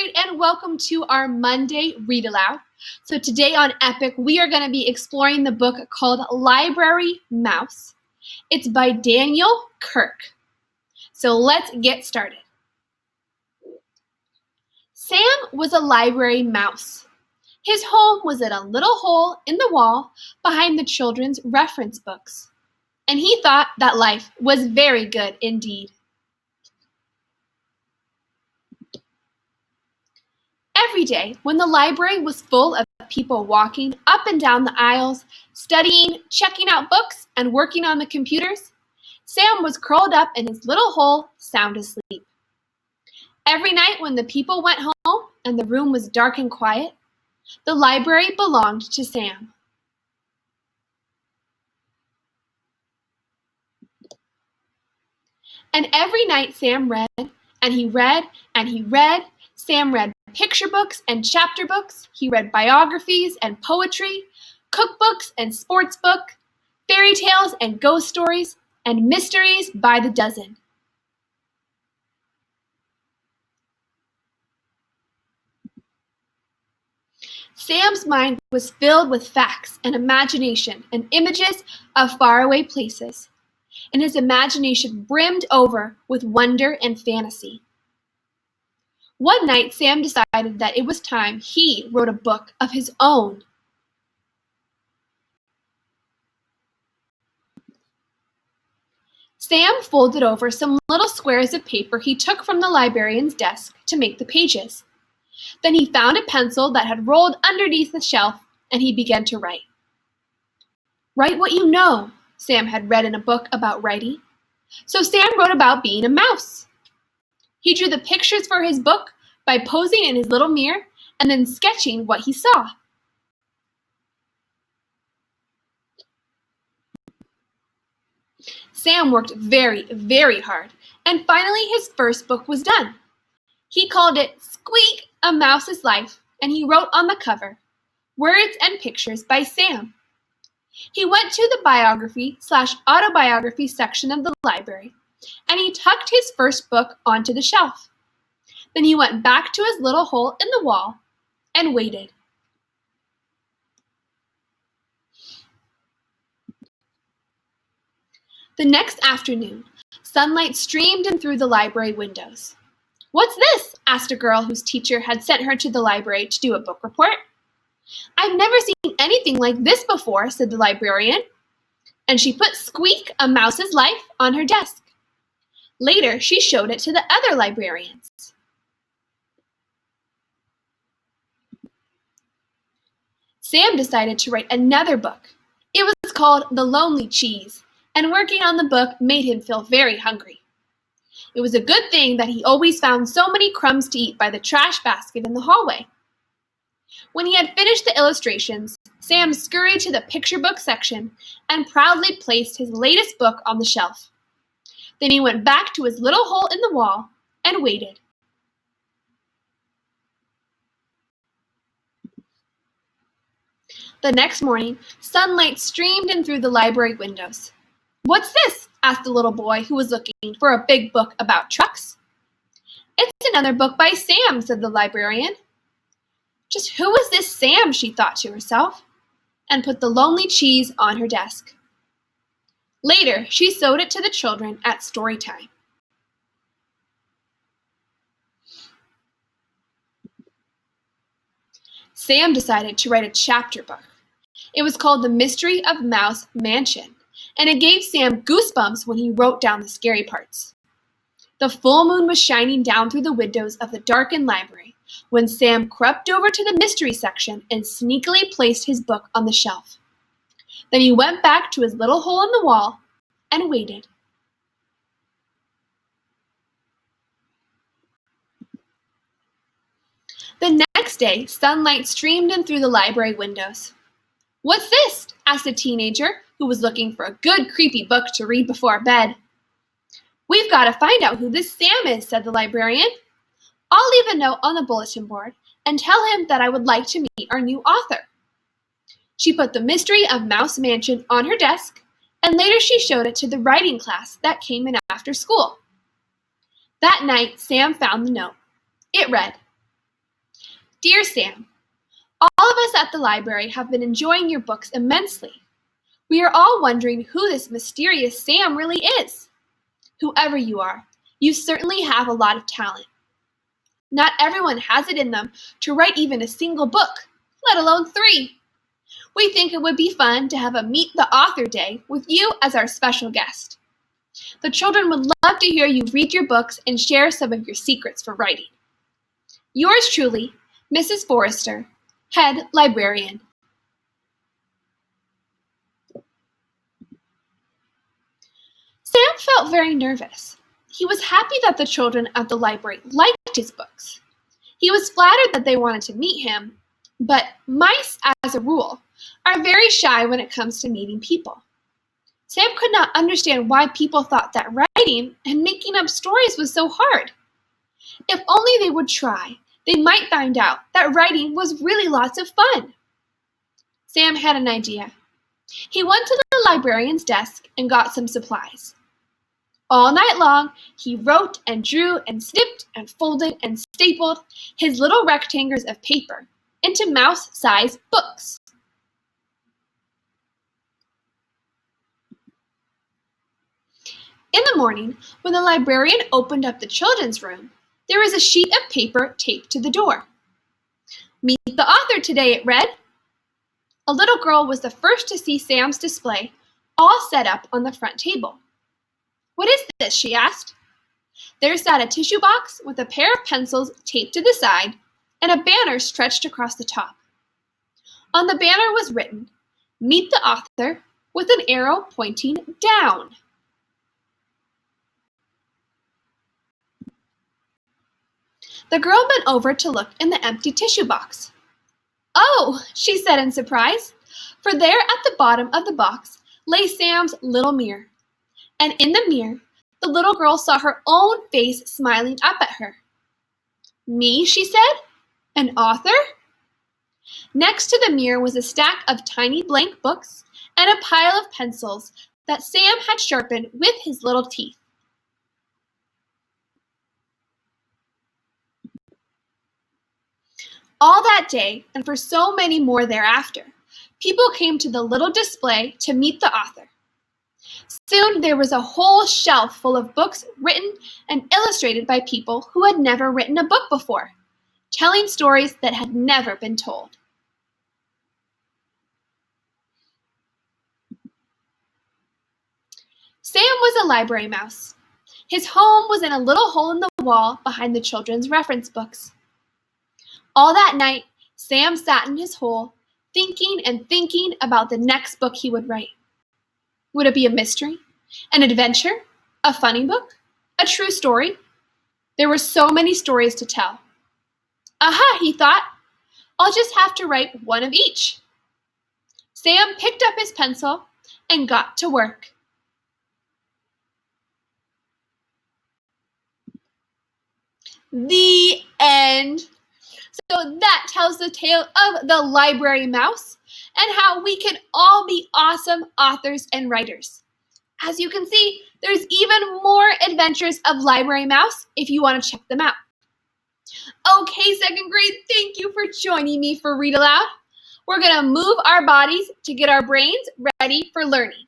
grade, and welcome to our Monday Read Aloud. So today on Epic, we are going to be exploring the book called Library Mouse. It's by Daniel Kirk. So let's get started. Sam was a library mouse. His home was in a little hole in the wall behind the children's reference books. And he thought that life was very good indeed. Every day, when the library was full of people walking up and down the aisles, studying, checking out books, and working on the computers, Sam was curled up in his little hole, sound asleep. Every night when the people went home and the room was dark and quiet, the library belonged to Sam. And every night Sam read, and he read, and he read. Sam read picture books and chapter books. He read biographies and poetry, cookbooks and sports books, fairy tales and ghost stories, and mysteries by the dozen. Sam's mind was filled with facts and imagination and images of faraway places, and his imagination brimmed over with wonder and fantasy. One night, Sam decided that it was time he wrote a book of his own. Sam folded over some little squares of paper he took from the librarian's desk to make the pages. Then he found a pencil that had rolled underneath the shelf, and he began to write. Write what you know, Sam had read in a book about writing. So Sam wrote about being a mouse. He drew the pictures for his book by posing in his little mirror and then sketching what he saw. Sam worked very, very hard, and finally his first book was done. He called it Squeak, A Mouse's Life, and he wrote on the cover, Words and Pictures by Sam. He went to the biography/autobiography section of the library, and he tucked his first book onto the shelf. Then he went back to his little hole in the wall and waited. The next afternoon, sunlight streamed in through the library windows. What's this? Asked a girl whose teacher had sent her to the library to do a book report. I've never seen anything like this before, said the librarian. And she put Squeak, A Mouse's Life on her desk. Later, she showed it to the other librarians. Sam decided to write another book. It was called The Lonely Cheese, and working on the book made him feel very hungry. It was a good thing that he always found so many crumbs to eat by the trash basket in the hallway. When he had finished the illustrations, Sam scurried to the picture book section and proudly placed his latest book on the shelf. Then he went back to his little hole in the wall and waited. The next morning, sunlight streamed in through the library windows. What's this? Asked the little boy who was looking for a big book about trucks. It's another book by Sam, said the librarian. Just who is this Sam, she thought to herself, and put The Lonely Cheese on her desk. Later, she showed it to the children at story time. Sam decided to write a chapter book. It was called The Mystery of Mouse Mansion, and it gave Sam goosebumps when he wrote down the scary parts. The full moon was shining down through the windows of the darkened library when Sam crept over to the mystery section and sneakily placed his book on the shelf. Then he went back to his little hole in the wall and waited. The next day, sunlight streamed in through the library windows. What's this? Asked a teenager who was looking for a good creepy book to read before bed. We've got to find out who this Sam is, said the librarian. I'll leave a note on the bulletin board and tell him that I would like to meet our new author. She put The Mystery of Mouse Mansion on her desk, and later she showed it to the writing class that came in after school. That night, Sam found the note. It read, Dear Sam, all of us at the library have been enjoying your books immensely. We are all wondering who this mysterious Sam really is. Whoever you are, you certainly have a lot of talent. Not everyone has it in them to write even a single book, let alone 3. We think it would be fun to have a Meet the Author Day with you as our special guest. The children would love to hear you read your books and share some of your secrets for writing. Yours truly, Mrs. Forrester, Head Librarian. Sam felt very nervous. He was happy that the children at the library liked his books. He was flattered that they wanted to meet him, but mice, as a rule, are very shy when it comes to meeting people. Sam could not understand why people thought that writing and making up stories was so hard. If only they would try, they might find out that writing was really lots of fun. Sam had an idea. He went to the librarian's desk and got some supplies. All night long, he wrote and drew and snipped and folded and stapled his little rectangles of paper into mouse-sized books. In the morning, when the librarian opened up the children's room, there was a sheet of paper taped to the door. Meet the author today, it read. A little girl was the first to see Sam's display, all set up on the front table. What is this? She asked. There sat a tissue box with a pair of pencils taped to the side and a banner stretched across the top. On the banner was written, Meet the Author, with an arrow pointing down. The girl bent over to look in the empty tissue box. Oh, she said in surprise, for there at the bottom of the box lay Sam's little mirror. And in the mirror, the little girl saw her own face smiling up at her. Me, she said, an author? Next to the mirror was a stack of tiny blank books and a pile of pencils that Sam had sharpened with his little teeth. All that day, and for so many more thereafter, people came to the little display to meet the author. Soon there was a whole shelf full of books written and illustrated by people who had never written a book before, telling stories that had never been told. Sam was a library mouse. His home was in a little hole in the wall behind the children's reference books. All that night, Sam sat in his hole, thinking and thinking about the next book he would write. Would it be a mystery, an adventure, a funny book, a true story? There were so many stories to tell. Aha, he thought, I'll just have to write one of each. Sam picked up his pencil and got to work. The end. So that tells the tale of the library mouse and how we can all be awesome authors and writers. As you can see, there's even more adventures of Library Mouse if you want to check them out. Okay, second grade, thank you for joining me for Read Aloud. We're going to move our bodies to get our brains ready for learning.